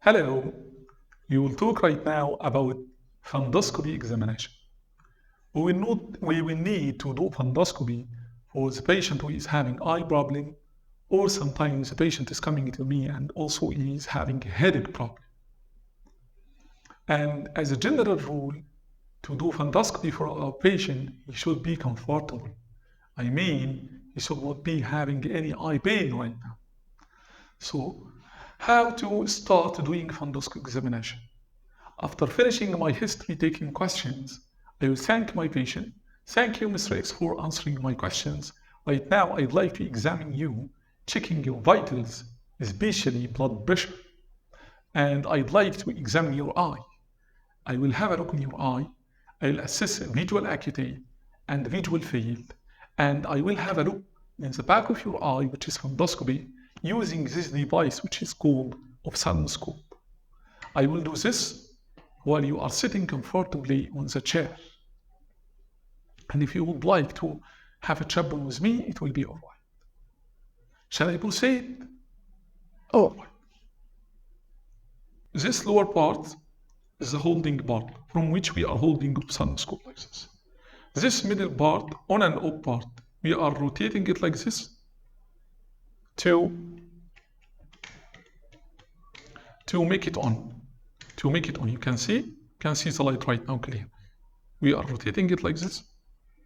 Hello, we will talk right now about fundoscopy examination. We will need to do fundoscopy for the patient who is having eye problem, or sometimes the patient is coming to me and also is having a headache problem. And as a general rule, to do fundoscopy for our patient, he should be comfortable. I mean, he should not be having any eye pain right now. So, how to start doing fundoscopy examination? After finishing my history taking questions, I will thank my patient. Thank you, Mr. X, for answering my questions. Right now, I'd like to examine you, checking your vitals, especially blood pressure. And I'd like to examine your eye. I will have a look in your eye. I'll assess visual acuity and visual field. And I will have a look in the back of your eye, which is fundoscopy, using this device, which is called ophthalmoscope. I will do this while you are sitting comfortably on the chair. And if you would like to have a chat with me, it will be all right. Shall I proceed? All right. This lower part is the holding part from which we are holding ophthalmoscope like this. This middle part, on and off part, we are rotating it like this to make it on. To make it on, you can see the light right now clear. We are rotating it like this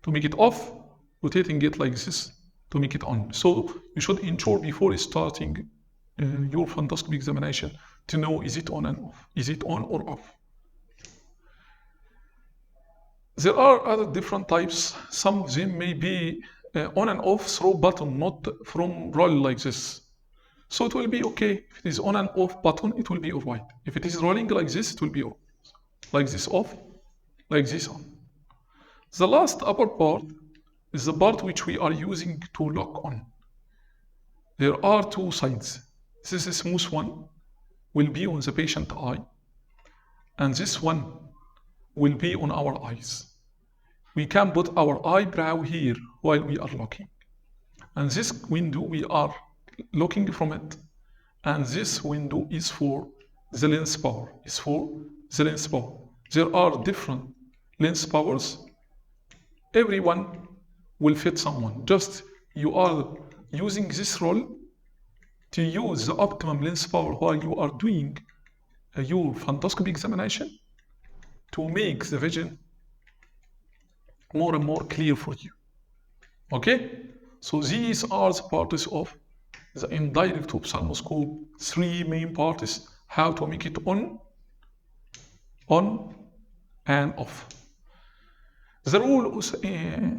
to make it off, rotating it like this to make it on. So you should ensure before starting your fundoscopy examination to know, is it on and off? Is it on or off? There are other different types. Some of them may be on and off through button, not from roll like this. So it will be okay. If it is on and off button, it will be all right. If it is rolling like this, it will be off. Like this off, like this on. The last upper part is the part which we are using to lock on. There are two sides. This is smooth one, will be on the patient eye, and this one will be on our eyes. We can put our eyebrow here while we are looking. And this window we are looking from it. And this window is for the lens power. There are different lens powers. Everyone will fit someone. Just you are using this role to use the optimum lens power while you are doing your fundoscopy examination to make the vision more and more clear for you. Okay? So these are the parts of the indirect ophthalmoscope. Three main parts. How to make it on and off. The rule is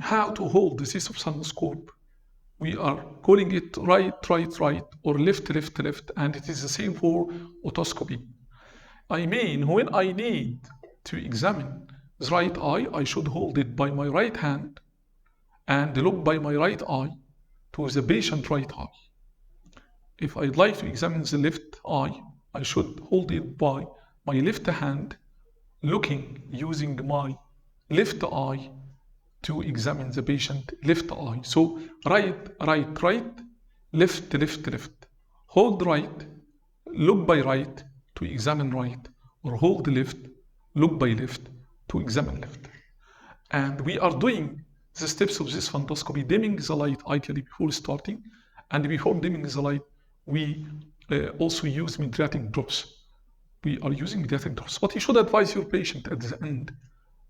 how to hold this ophthalmoscope. We are calling it right, or left, and it is the same for otoscopy. I mean, when I need to examine the right eye, I should hold it by my right hand and look by my right eye to the patient right eye. If I'd like to examine the left eye, I should hold it by my left hand, looking using my left eye to examine the patient left eye. So right, left. Hold right, look by right to examine right, or hold left, look by left to examine left. And we are doing the steps of this fundoscopy, dimming the light ideally before starting, and before dimming the light, we also use mediatic drops. We are using mediatic drops, but you should advise your patient at the end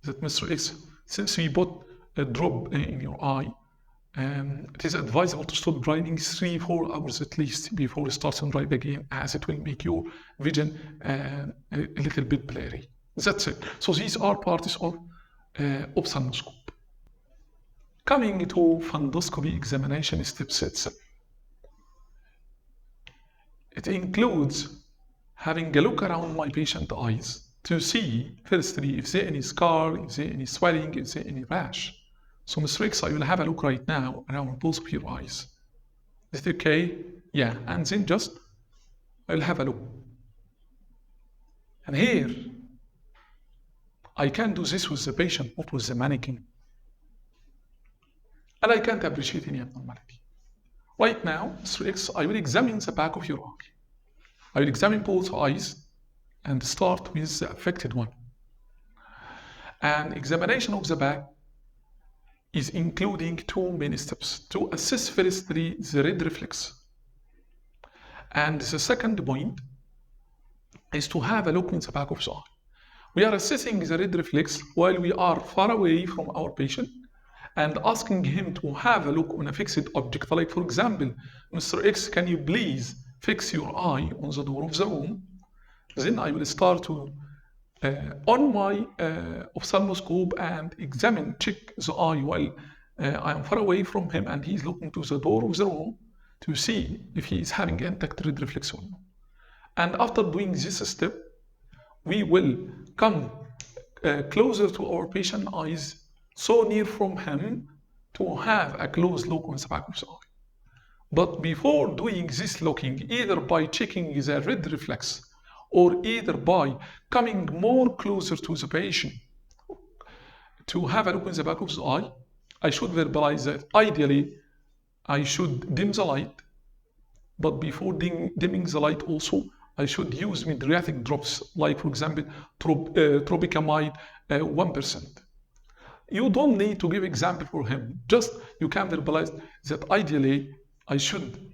that, Mr. X, since we put a drop in your eye, it is advisable to stop driving 3-4 hours at least before starting drive again, as it will make your vision a little bit blurry. That's it. So these are parts of ophthalmoscope. Coming to fundoscopy examination steps itself. It includes having a look around my patient's eyes to see, firstly, if there any scar, if there any swelling, if there any rash. So, Mr. X, I will have a look right now around both of your eyes. Is it okay? Yeah, and then just, I'll have a look. And here, I can do this with the patient, not with the mannequin. And I can't appreciate any abnormality. Right now, Mr. X, I will examine the back of your eye. I will examine both eyes and start with the affected one. And examination of the back is including two main steps to assess firstly the red reflex. And the second point is to have a look in the back of the eye. We are assessing the red reflex while we are far away from our patient and asking him to have a look on a fixed object. Like for example, Mr. X, can you please fix your eye on the door of the room? Then I will start to on my ophthalmoscope and check the eye while I am far away from him and he's looking to the door of the room to see if he is having intact red reflex or not. And after doing this step, we will come closer to our patient eyes, so near from him to have a close look on the back of the eye. But before doing this looking, either by checking the red reflex or either by coming more closer to the patient to have a look in the back of the eye, I should verbalize that ideally I should dim the light, but before dimming the light also, I should use mydriatic drops, like for example, tropicamide 1%. You don't need to give example for him, just you can verbalize that ideally I should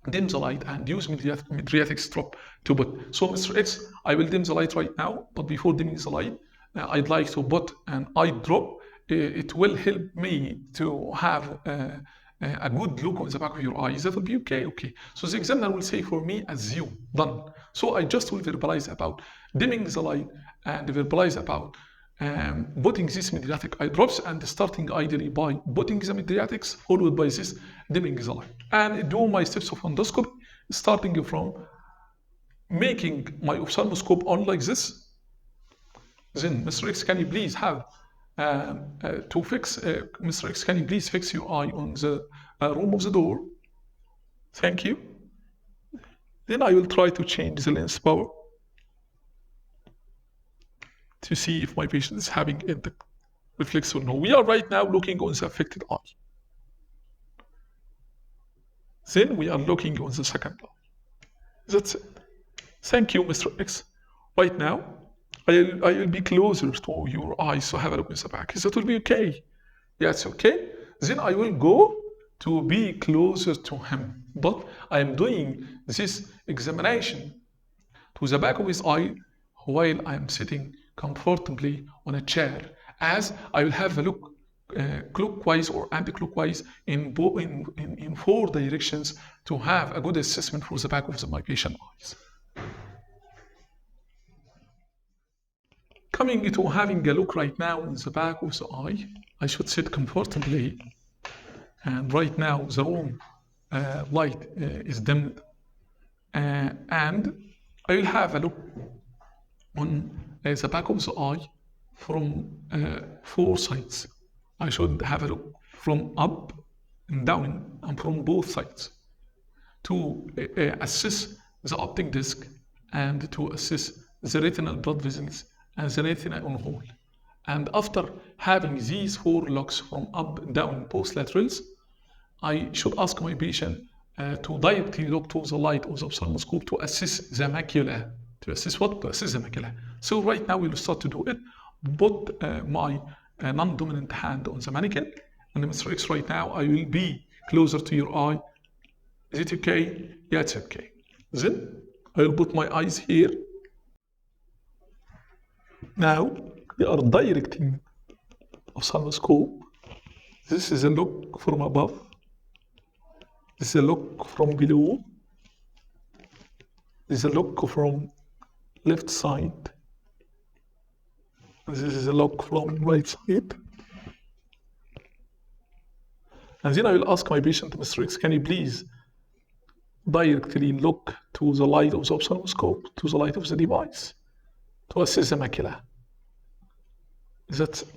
dim the light and use mydriatic drop to put. So Mr. X, I will dim the light right now, but before dimming the light, I'd like to put an eye drop. It will help me to have a good look on the back of your eyes. That will be okay, okay. So the examiner will say for me, as you, done. So I just will verbalize about dimming the light and verbalize about putting these mydriatic eye drops and starting ideally by putting the mydriatics, followed by this dimming the light. And do my steps of fundoscopy, starting from making my ophthalmoscope on like this. Then, Mr. X, can you please have to fix, Mr. X, can you please fix your eye on the room of the door? Thank you. Then I will try to change the lens power to see if my patient is having intact reflex or no. We are right now looking on the affected eye. Then we are looking on the second eye. That's it. Thank you, Mr. X. Right now, I will be closer to your eyes, so have a look in the back. That will be okay. Yeah, it's okay. Then I will go to be closer to him. But I am doing this examination to the back of his eye while I am sitting comfortably on a chair, as I will have a look clockwise or anti-clockwise in 4 directions to have a good assessment for the back of my patient eyes. Coming to having a look right now in the back of the eye, I should sit comfortably, and right now the room light is dimmed, and I will have a look on the back of the eye from 4 sides. I should have a look from up and down and from both sides to assess the optic disc and to assess the retinal blood vessels and the retina on whole. And after having these 4 looks from up and down both laterals, I should ask my patient to directly look to the light of the ophthalmoscope to assess the macula. To assess what? To assess the macula. So right now we'll start to do it. Put my non-dominant hand on the mannequin, and Mr. X, right now I will be closer to your eye. Is it okay? Yeah, it's okay. Then I will put my eyes here. Now we are directing ophthalmoscope. This is a look from above. This is a look from below. This is a look from left side. This is a look from right side. And then I will ask my patient, Mr. X, can you please directly look to the light of the ophthalmoscope, to the light of the device, to assess the macula. That's it.